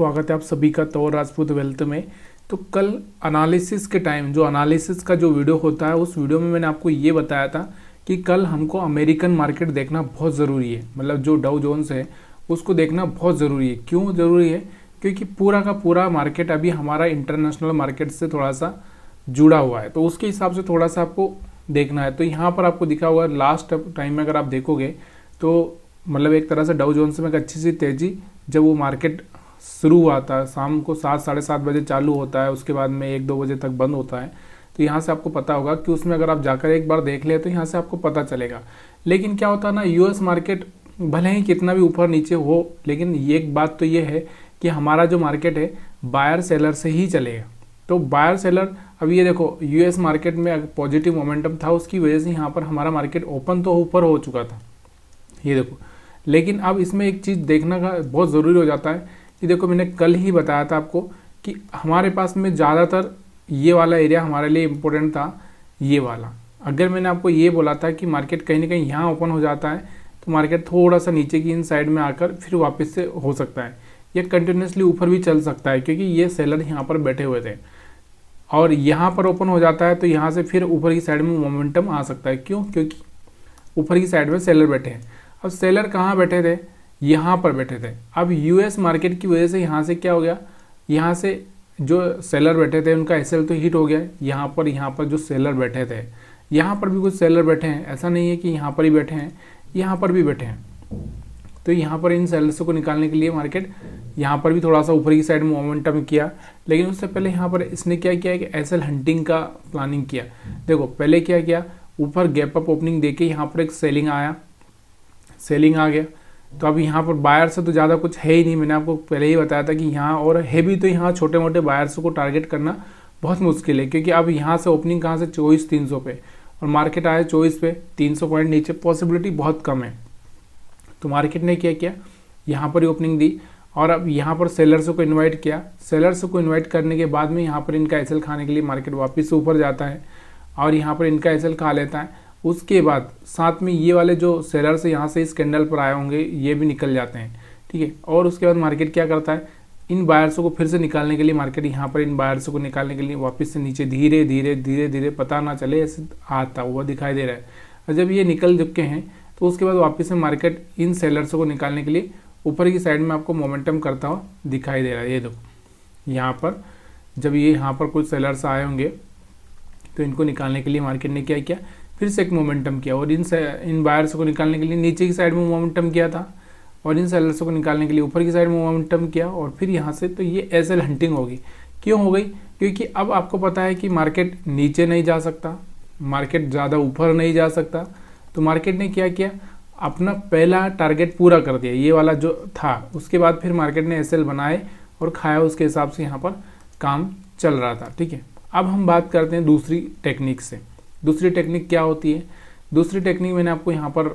स्वागत है आप सभी का तौर राजपूत वेल्थ में। तो कल एनालिसिस के टाइम जो एनालिसिस का जो वीडियो होता है उस वीडियो में मैंने आपको ये बताया था कि कल हमको अमेरिकन मार्केट देखना बहुत ज़रूरी है। मतलब जो डाउ जोन्स है उसको देखना बहुत ज़रूरी है। क्यों ज़रूरी है? क्योंकि पूरा का पूरा मार्केट अभी हमारा इंटरनेशनल मार्केट से थोड़ा सा जुड़ा हुआ है, तो उसके हिसाब से थोड़ा सा आपको देखना है। तो यहाँ पर आपको दिखा होगा लास्ट टाइम में अगर आप देखोगे तो मतलब एक तरह से डाउ जोन्स में एक अच्छी सी तेज़ी जब वो मार्केट शुरू हुआ था, शाम को 7 साढ़े 7 बजे चालू होता है, उसके बाद में 1-2 बजे तक बंद होता है। तो यहाँ से आपको पता होगा कि उसमें अगर आप जाकर एक बार देख ले तो यहाँ से आपको पता चलेगा। लेकिन क्या होता है ना, यूएस मार्केट भले ही कितना भी ऊपर नीचे हो, लेकिन एक बात तो ये है कि हमारा जो मार्केट है बायर सेलर से ही चलेगा। तो बायर सेलर, अब ये देखो यूएस मार्केट में पॉजिटिव मोमेंटम था, उसकी वजह से यहाँ पर हमारा मार्केट ओपन तो ऊपर हो चुका था, ये देखो। लेकिन अब इसमें एक चीज़ देखना का बहुत ज़रूरी हो जाता है कि देखो मैंने कल ही बताया था आपको कि हमारे पास में ज़्यादातर ये वाला एरिया हमारे लिए इम्पोर्टेंट था, ये वाला। अगर मैंने आपको ये बोला था कि मार्केट कहीं ना कहीं यहाँ ओपन हो जाता है तो मार्केट थोड़ा सा नीचे की इन साइड में आकर फिर वापस से हो सकता है, ये कंटिन्यूसली ऊपर भी चल सकता है, क्योंकि ये सेलर यहाँ पर बैठे हुए थे और यहाँ पर ओपन हो जाता है तो यहाँ से फिर ऊपर की साइड में मोमेंटम आ सकता है। क्यों? क्योंकि ऊपर की साइड में सेलर बैठे हैं। अब सेलर कहाँ बैठे थे? यहाँ पर बैठे थे। अब यूएस मार्केट की वजह से यहाँ से क्या हो गया, यहाँ से जो सेलर बैठे थे उनका एसएल तो हिट हो गया। यहाँ पर जो सेलर बैठे थे, यहाँ पर भी कुछ सेलर बैठे हैं, ऐसा नहीं है कि यहाँ पर ही बैठे हैं, यहाँ पर भी बैठे हैं। तो यहाँ पर इन सेलर्स को निकालने के लिए मार्केट यहाँ पर भी थोड़ा सा ऊपर की साइड में मोमेंटम किया। लेकिन उससे पहले यहाँ पर इसने क्या किया कि एसएल हंटिंग का प्लानिंग किया। देखो पहले क्या किया, ऊपर गैप अप ओपनिंग देके यहाँ पर एक सेलिंग आया, सेलिंग आ गया। तो अब यहाँ पर बायर से तो ज़्यादा कुछ है ही नहीं, मैंने आपको पहले ही बताया था कि यहाँ और है भी तो यहाँ छोटे मोटे बायर्स को टारगेट करना बहुत मुश्किल है, क्योंकि अब यहाँ से ओपनिंग कहाँ से 24,300 पे और मार्केट आया 24 पे, 300 पॉइंट नीचे, पॉसिबिलिटी बहुत कम है। तो मार्केट ने क्या किया, यहाँ पर ही ओपनिंग दी और अब यहाँ पर सेलर्स को इन्वाइट किया। सेलर्स को इन्वाइट करने के बाद में यहाँ पर इनका एसएल खाने के लिए मार्केट वापस से ऊपर जाता है और यहाँ पर इनका एसएल खा लेता है। उसके बाद साथ में ये वाले जो सेलर्स यहाँ से इस कैंडल पर आए होंगे ये भी निकल जाते हैं, ठीक है। और उसके बाद मार्केट क्या करता है, इन बायर्सों को फिर से निकालने के लिए मार्केट यहाँ पर इन बायर्सों को निकालने के लिए वापस से नीचे धीरे धीरे धीरे धीरे, पता ना चले ऐसे आता हुआ दिखाई दे रहा है। और जब ये निकल चुके हैं तो उसके बाद वापस से मार्केट इन सेलर्सों को निकालने के लिए ऊपर की साइड में आपको मोमेंटम करता हुआ दिखाई दे रहा है। ये देखो यहाँ पर जब ये यहाँ पर कुछ सेलर्स आए होंगे तो इनको निकालने के लिए मार्केट ने क्या किया, फिर से एक मोमेंटम किया और इन बायर्स को निकालने के लिए नीचे की साइड में मोमेंटम किया था और इन सेलर्स को निकालने के लिए ऊपर की साइड में मोमेंटम किया और फिर यहाँ से तो ये एसएल हंटिंग होगी। क्यों हो गई? क्योंकि अब आपको पता है कि मार्केट नीचे नहीं जा सकता, मार्केट ज़्यादा ऊपर नहीं जा सकता। तो मार्केट ने क्या किया, अपना पहला टारगेट पूरा कर दिया, ये वाला जो था। उसके बाद फिर मार्केट ने एसएल बनाए और खाया, उसके हिसाब से यहाँ पर काम चल रहा था, ठीक है। अब हम बात करते हैं दूसरी टेक्निक से। दूसरी टेक्निक क्या होती है? दूसरी टेक्निक मैंने आपको यहाँ पर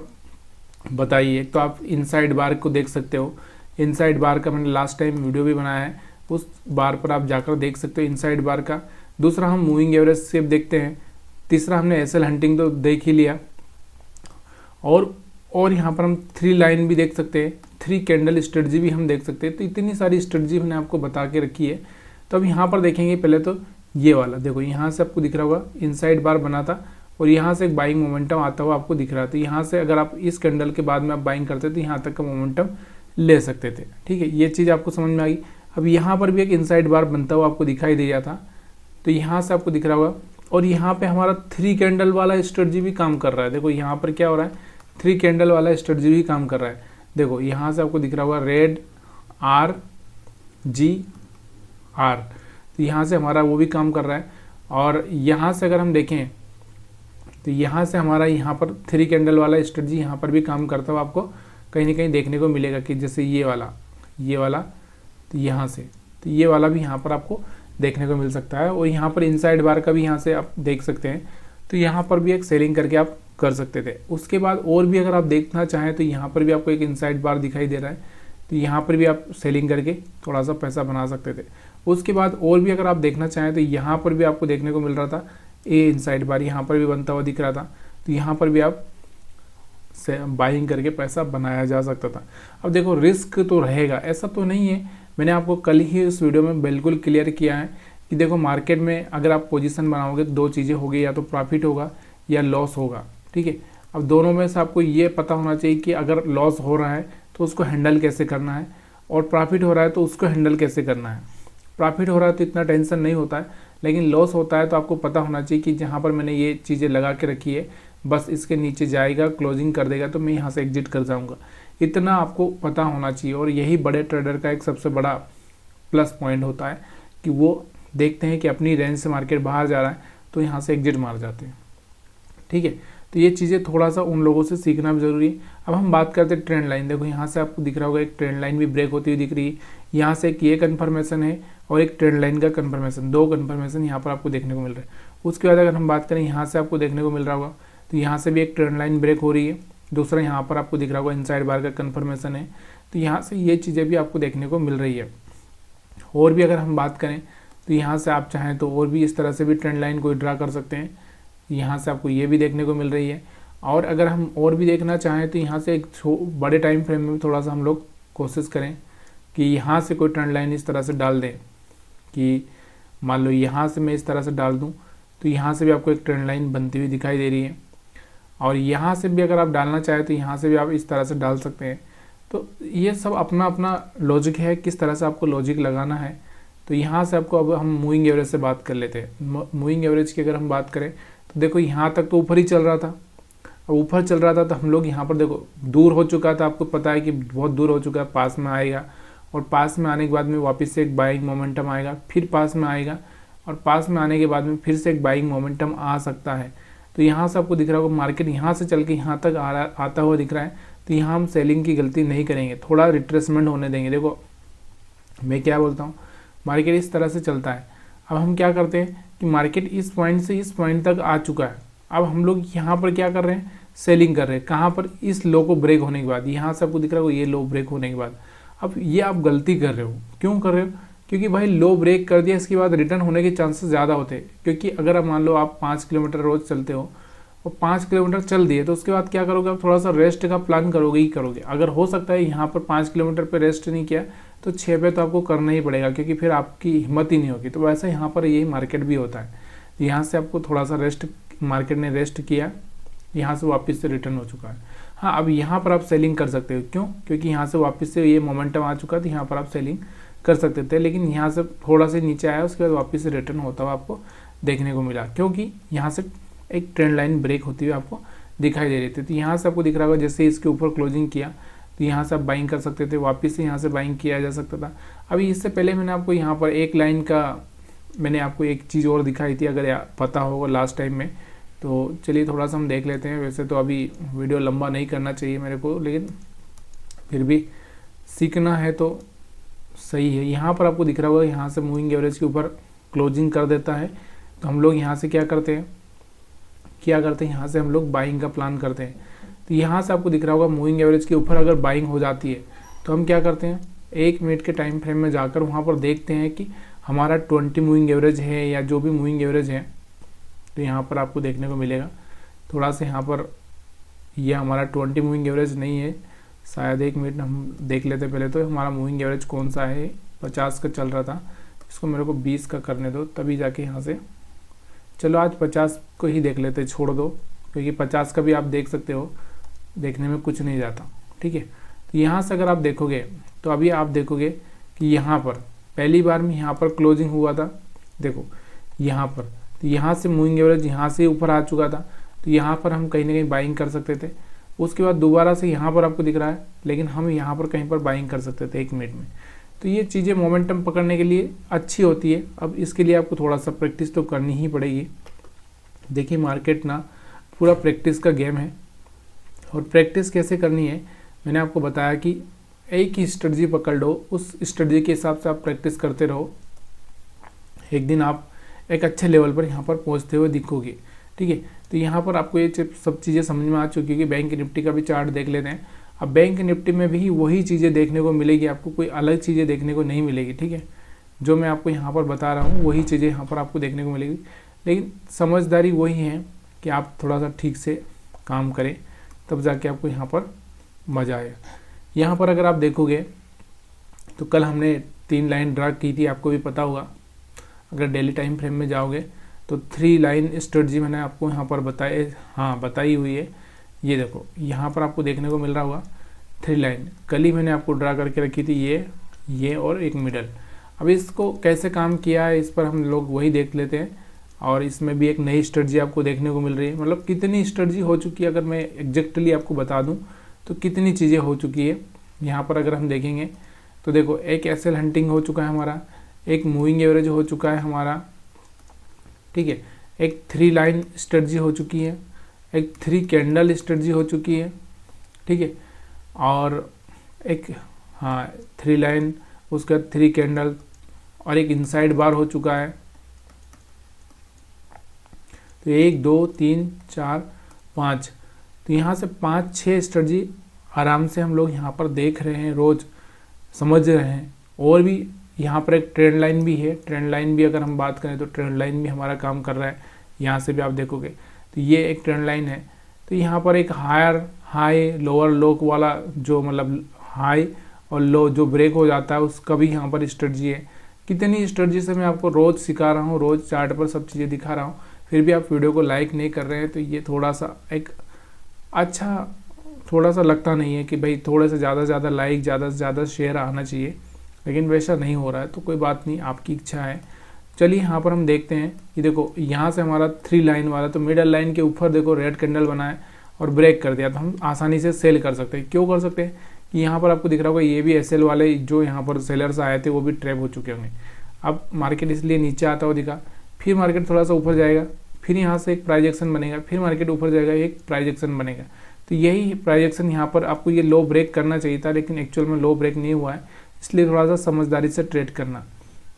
बताई है। तो आप इनसाइड बार को देख सकते हो, इनसाइड बार का मैंने लास्ट टाइम वीडियो भी बनाया है, उस बार पर आप जाकर देख सकते हो इनसाइड बार का। दूसरा हम मूविंग एवरेज शेप देखते हैं। तीसरा हमने एसएल हंटिंग तो देख ही लिया और यहाँ पर हम 3 लाइन भी देख सकते हैं, 3 कैंडल स्ट्रेटजी भी हम देख सकते हैं। तो इतनी सारी स्ट्रेटजी मैंने आपको बता के रखी है। तो अब यहाँ पर देखेंगे पहले तो ये वाला, देखो यहाँ से आपको दिख रहा होगा इनसाइड बार बना था और यहाँ से एक बाइंग मोमेंटम आता हुआ आपको दिख रहा था। यहाँ से अगर आप इस कैंडल के बाद में आप बाइंग करते तो यहाँ तक का मोमेंटम ले सकते थे, ठीक है। ये चीज़ आपको समझ में आ गई। अब यहाँ पर भी एक इनसाइड बार बनता हुआ आपको दिखाई दे रहा था, तो यहाँ से आपको दिख रहा होगा और यहाँ पर हमारा 3 कैंडल वाला स्ट्रेटजी भी काम कर रहा है। देखो यहाँ पर क्या हो रहा है, 3 कैंडल वाला स्ट्रेटजी भी काम कर रहा है। देखो यहाँ से आपको दिख रहा होगा रेड आर जी आर, तो यहाँ से हमारा वो भी काम कर रहा है। और यहाँ से अगर हम देखें तो यहाँ से हमारा यहाँ पर 3 कैंडल वाला स्ट्रेटजी यहाँ पर भी काम करता हुआ आपको कहीं ना कहीं देखने को मिलेगा कि जैसे ये वाला तो यहाँ से तो ये वाला भी यहाँ पर आपको देखने को मिल सकता है। और यहाँ पर इनसाइड बार का भी यहाँ से आप देख सकते हैं, तो यहाँ पर भी एक सेलिंग करके आप कर सकते थे। उसके बाद और भी अगर आप देखना चाहें तो यहाँ पर भी आपको एक इनसाइड बार दिखाई दे रहा है, तो यहाँ पर भी आप सेलिंग करके थोड़ा सा पैसा बना सकते थे। उसके बाद और भी अगर आप देखना चाहें तो यहाँ पर भी आपको देखने को मिल रहा था ए इनसाइड बार, यहाँ पर भी बनता हुआ दिख रहा था, तो यहाँ पर भी आप बाइंग करके पैसा बनाया जा सकता था। अब देखो रिस्क तो रहेगा, ऐसा तो नहीं है, मैंने आपको कल ही इस वीडियो में बिल्कुल क्लियर किया है कि देखो मार्केट में अगर आप पोजीशन बनाओगे तो दो चीज़ें होगी, या तो प्रॉफिट होगा या लॉस होगा, ठीक है। अब दोनों में से आपको ये पता होना चाहिए कि अगर लॉस हो रहा है तो उसको हैंडल कैसे करना है, और प्रॉफिट हो रहा है तो उसको हैंडल कैसे करना है। प्रॉफिट हो रहा है तो इतना टेंशन नहीं होता है, लेकिन लॉस होता है तो आपको पता होना चाहिए कि जहाँ पर मैंने ये चीज़ें लगा के रखी है बस इसके नीचे जाएगा, क्लोजिंग कर देगा तो मैं यहाँ से एग्जिट कर जाऊँगा, इतना आपको पता होना चाहिए। और यही बड़े ट्रेडर का एक सबसे बड़ा प्लस पॉइंट होता है कि वो देखते हैं कि अपनी रेंज से मार्केट बाहर जा रहा है तो यहाँ से एग्जिट मार जाते हैं, ठीक है। तो ये चीज़ें थोड़ा सा उन लोगों से सीखना भी जरूरी है। अब हम बात करते हैं ट्रेंड लाइन। देखो यहाँ से आपको दिख रहा होगा एक ट्रेंड लाइन भी ब्रेक होती हुई दिख रही है, यहाँ से एक ये कन्फर्मेशन है और एक ट्रेंड लाइन का कन्फर्मेशन, दो कन्फर्मेशन यहाँ पर आपको देखने को मिल रहा है। उसके बाद अगर हम बात करें यहाँ से आपको देखने को मिल रहा होगा तो यहाँ से भी एक ट्रेंड लाइन ब्रेक हो रही है, दूसरा यहाँ पर आपको दिख रहा होगा इनसाइड बार का कन्फर्मेशन है, तो यहाँ से ये चीज़ें भी आपको देखने को मिल रही है। और भी अगर हम बात करें तो यहाँ से आप चाहें तो और भी इस तरह से भी ट्रेंड लाइन को ड्रा कर सकते हैं, यहाँ से आपको ये भी देखने को मिल रही है। और अगर हम और भी देखना चाहें तो यहाँ से एक बड़े टाइम फ्रेम में थोड़ा सा हम लोग कोशिश करें कि यहाँ से कोई ट्रेंड लाइन इस तरह से डाल दें कि मान लो यहाँ से मैं इस तरह से डाल दूँ तो यहाँ से भी आपको एक ट्रेंड लाइन बनती हुई दिखाई दे रही है, और यहाँ से भी अगर आप डालना चाहें तो यहाँ से भी आप इस तरह से डाल सकते हैं। तो ये सब अपना अपना लॉजिक है, किस तरह से आपको लॉजिक लगाना है। तो यहाँ से आपको अब हम मूविंग एवरेज से बात कर लेते हैं। मूविंग एवरेज की अगर हम बात करें तो देखो यहाँ तक तो ऊपर ही चल रहा था, अब ऊपर चल रहा था तो हम लोग यहाँ पर देखो दूर हो चुका था, आपको पता है कि बहुत दूर हो चुका है, पास में आएगा और पास में आने के बाद में वापस से एक बाइंग मोमेंटम आएगा, फिर पास में आएगा और पास में आने के बाद में फिर से एक बाइंग मोमेंटम आ सकता है। तो यहाँ से आपको दिख रहा होगा मार्केट यहाँ से चल के यहाँ तक आता हुआ दिख रहा है, तो यहाँ हम सेलिंग की गलती नहीं करेंगे, थोड़ा रिट्रेसमेंट होने देंगे। देखो मैं क्या बोलता हूँ, मार्केट इस तरह से चलता है। अब हम क्या करते हैं कि मार्केट इस पॉइंट से इस पॉइंट तक आ चुका है, अब हम लोग यहाँ पर क्या कर रहे हैं, सेलिंग कर रहे हैं। कहाँ पर, इस लो को ब्रेक होने के बाद, यहाँ से आपको दिख रहा है ये लो ब्रेक होने के बाद। अब ये आप गलती कर रहे हो, क्यों कर रहे हो, क्योंकि भाई लो ब्रेक कर दिया, इसके बाद रिटर्न होने के चांसेस ज़्यादा होते हैं। क्योंकि अगर आप मान लो आप 5 किलोमीटर रोज़ चलते हो और 5 किलोमीटर चल दिए तो उसके बाद क्या करोगे, आप थोड़ा सा रेस्ट का प्लान करोगे ही करोगे। अगर हो सकता है यहाँ पर 5 किलोमीटर पे रेस्ट नहीं किया तो 6 पे तो आपको करना ही पड़ेगा, क्योंकि फिर आपकी हिम्मत ही नहीं होगी। तो वैसा यहाँ पर यही मार्केट भी होता है, यहाँ से आपको थोड़ा सा रेस्ट, मार्केट ने रेस्ट किया, यहाँ से वापस से रिटर्न हो चुका है। हाँ, अब यहाँ पर आप सेलिंग कर सकते हो, क्यों, क्योंकि यहाँ से वापस से ये मोमेंटम आ चुका था, यहाँ पर आप सेलिंग कर सकते थे। लेकिन यहाँ से थोड़ा सा नीचे आया, उसके बाद वापस से रिटर्न होता हुआ आपको देखने को मिला, क्योंकि यहाँ से एक ट्रेंड लाइन ब्रेक होती हुई आपको दिखाई दे रही थी। तो यहाँ से आपको दिख रहा होगा जैसे इसके ऊपर क्लोजिंग किया तो यहाँ से आप बाइंग कर सकते थे, वापस से यहाँ से बाइंग किया जा सकता था। अभी इससे पहले मैंने आपको यहाँ पर एक लाइन का मैंने आपको एक चीज़ और दिखाई थी, अगर पता होगा लास्ट टाइम में, तो चलिए थोड़ा सा हम देख लेते हैं। वैसे तो अभी वीडियो लंबा नहीं करना चाहिए मेरे को, लेकिन फिर भी सीखना है तो सही है। यहाँ पर आपको दिख रहा होगा यहाँ से मूविंग एवरेज के ऊपर क्लोजिंग कर देता है, तो हम लोग यहाँ से क्या करते हैं, यहाँ से हम लोग बाइंग का प्लान करते हैं। तो यहाँ से आपको दिख रहा होगा मूविंग एवरेज के ऊपर अगर बाइंग हो जाती है तो हम क्या करते हैं, 1 मिनट के टाइम फ्रेम में जाकर वहाँ पर देखते हैं कि हमारा 20 मूविंग एवरेज है या जो भी मूविंग एवरेज है। तो यहाँ पर आपको देखने को मिलेगा थोड़ा सा, यहाँ पर ये हमारा 20 मूविंग एवरेज नहीं है, शायद 1 मिनट हम देख लेते पहले। तो हमारा मूविंग एवरेज कौन सा है, 50 का चल रहा था, इसको मेरे को 20 का करने दो, तभी जाके यहाँ से, चलो आज 50 को ही देख लेते, छोड़ दो, क्योंकि 50 का भी आप देख सकते हो, देखने में कुछ नहीं जाता, ठीक है। तो यहाँ से अगर आप देखोगे तो अभी आप देखोगे कि यहाँ पर पहली बार में यहाँ पर क्लोजिंग हुआ था, देखो यहाँ पर, तो यहाँ से मूविंग एवरेज यहाँ से ऊपर आ चुका था, तो यहाँ पर हम कहीं ना कहीं बाइंग कर सकते थे। उसके बाद दोबारा से यहाँ पर आपको दिख रहा है, लेकिन हम यहाँ पर कहीं पर बाइंग कर सकते थे 1 मिनट में। तो ये चीज़ें मोमेंटम पकड़ने के लिए अच्छी होती है। अब इसके लिए आपको थोड़ा सा प्रैक्टिस तो करनी ही पड़ेगी। देखिए मार्केट ना पूरा प्रैक्टिस का गेम है, और प्रैक्टिस कैसे करनी है मैंने आपको बताया कि एक ही स्ट्रेटजी पकड़ लो, उस स्ट्रेटजी के हिसाब से आप प्रैक्टिस करते रहो, एक दिन आप एक अच्छे लेवल पर यहाँ पर पहुँचते हुए दिखोगे, ठीक है। तो यहाँ पर आपको ये सब चीज़ें समझ में आ चुकी है कि बैंक निफ्टी का भी चार्ट देख लेते हैं। अब बैंक निफ्टी में भी वही चीज़ें देखने को मिलेगी, आपको कोई अलग चीज़ें देखने को नहीं मिलेगी, ठीक है। जो मैं आपको यहाँ पर बता रहा हूँ वही चीज़ें यहाँ पर आपको देखने को मिलेगी, लेकिन समझदारी वही है कि आप थोड़ा सा ठीक से काम करें, तब जाके आपको यहाँ पर मज़ा आएगा। यहाँ पर अगर आप देखोगे तो कल हमने 3 लाइन ड्रा की थी, आपको भी पता होगा। अगर डेली टाइम फ्रेम में जाओगे तो 3 लाइन स्ट्रेटजी मैंने आपको यहाँ पर बताई हुई है। ये देखो यहाँ पर आपको देखने को मिल रहा होगा 3 लाइन, कल ही मैंने आपको ड्रा करके रखी थी, ये और एक मिडल। अब इसको कैसे काम किया है इस पर हम लोग वही देख लेते हैं। और इसमें भी एक नई स्ट्रेटजी आपको देखने को मिल रही है, मतलब कितनी स्ट्रेटजी हो चुकी है अगर मैं एग्जैक्टली आपको बता दूं तो कितनी चीज़ें हो चुकी है। यहाँ पर अगर हम देखेंगे तो देखो एक एसएल हंटिंग हो चुका है हमारा, एक मूविंग एवरेज हो चुका है हमारा, ठीक है, एक 3 लाइन स्ट्रेटजी हो चुकी है, एक 3 कैंडल स्ट्रेटजी हो चुकी है, ठीक है, और एक 3 लाइन, उसका 3 कैंडल और एक इनसाइड बार हो चुका है। तो 1 2 3 4 5, तो यहाँ से 5-6 स्ट्रेटजी आराम से हम लोग यहाँ पर देख रहे हैं, रोज समझ रहे हैं। और भी यहाँ पर एक ट्रेंड लाइन भी है, ट्रेंड लाइन भी अगर हम बात करें तो ट्रेंड लाइन भी हमारा काम कर रहा है। यहाँ से भी आप देखोगे तो ये एक ट्रेंड लाइन है। तो यहाँ पर एक हाई लोअर लो वाला जो मतलब हाई और लो जो ब्रेक हो जाता है उसका भी यहाँ पर स्ट्रेटजी है। कितनी स्ट्रेटजी से मैं आपको रोज़ सिखा रहा हूँ, रोज़ चार्ट पर सब चीज़ें दिखा रहा हूँ, फिर भी आप वीडियो को लाइक नहीं कर रहे हैं। तो ये थोड़ा सा एक अच्छा थोड़ा सा लगता नहीं है कि भाई थोड़े से ज़्यादा लाइक, ज़्यादा से ज़्यादा शेयर आना चाहिए, लेकिन वैसा नहीं हो रहा है। तो कोई बात नहीं, आपकी इच्छा है। चलिए यहाँ पर हम देखते हैं कि देखो यहाँ से हमारा 3 लाइन वाला, तो मिडल लाइन के ऊपर देखो रेड कैंडल बना है और ब्रेक कर दिया, तो हम आसानी से सेल कर सकते हैं। क्यों कर सकते हैं कि यहाँ पर आपको दिख रहा होगा ये भी एसएल वाले जो यहाँ पर सेलर्स आए थे वो भी ट्रैप हो चुके होंगे। अब मार्केट इसलिए नीचे आता हुआ दिखा, फिर मार्केट थोड़ा सा ऊपर जाएगा, फिर यहाँ से एक प्राइस एक्शन बनेगा, फिर मार्केट ऊपर जाएगा, एक प्राइस एक्शन बनेगा। तो यही प्राइस एक्शन यहाँ पर आपको ये लो ब्रेक करना चाहिए था, लेकिन एक्चुअल में लो ब्रेक नहीं हुआ है, इसलिए थोड़ा सा समझदारी से ट्रेड करना।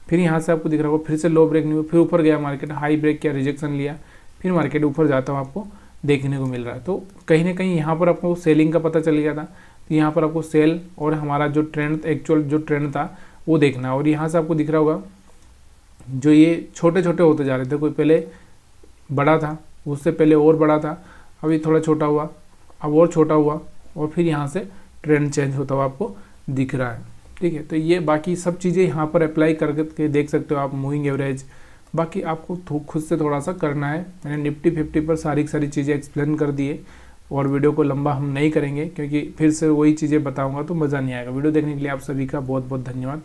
फिर यहाँ से आपको दिख रहा होगा फिर से लो ब्रेक नहीं हुआ, फिर ऊपर गया मार्केट, हाई ब्रेक किया, रिजेक्शन लिया, फिर मार्केट ऊपर जाता हुआ आपको देखने को मिल रहा है। तो कहीं ना कहीं यहाँ पर आपको सेलिंग का पता चल गया था। तो यहाँ पर आपको सेल और हमारा जो ट्रेंड, एक्चुअल जो ट्रेंड था वो देखना। और यहाँ से आपको दिख रहा होगा जो ये छोटे छोटे होते जा रहे थे, कोई पहले बड़ा था, उससे पहले और बड़ा था, अभी थोड़ा छोटा हुआ, अब और छोटा हुआ, और फिर यहाँ से ट्रेंड चेंज होता हुआ आपको दिख रहा है। ठीक है, तो ये बाकी सब चीज़ें यहाँ पर अप्लाई करके देख सकते हो आप, मूविंग एवरेज, बाकी आपको खुद से थोड़ा सा करना है। मैंने निफ्टी 50 पर सारी चीज़ें एक्सप्लेन कर दी है, और वीडियो को लंबा हम नहीं करेंगे क्योंकि फिर से वही चीज़ें बताऊंगा तो मज़ा नहीं आएगा। वीडियो देखने के लिए आप सभी का बहुत बहुत धन्यवाद।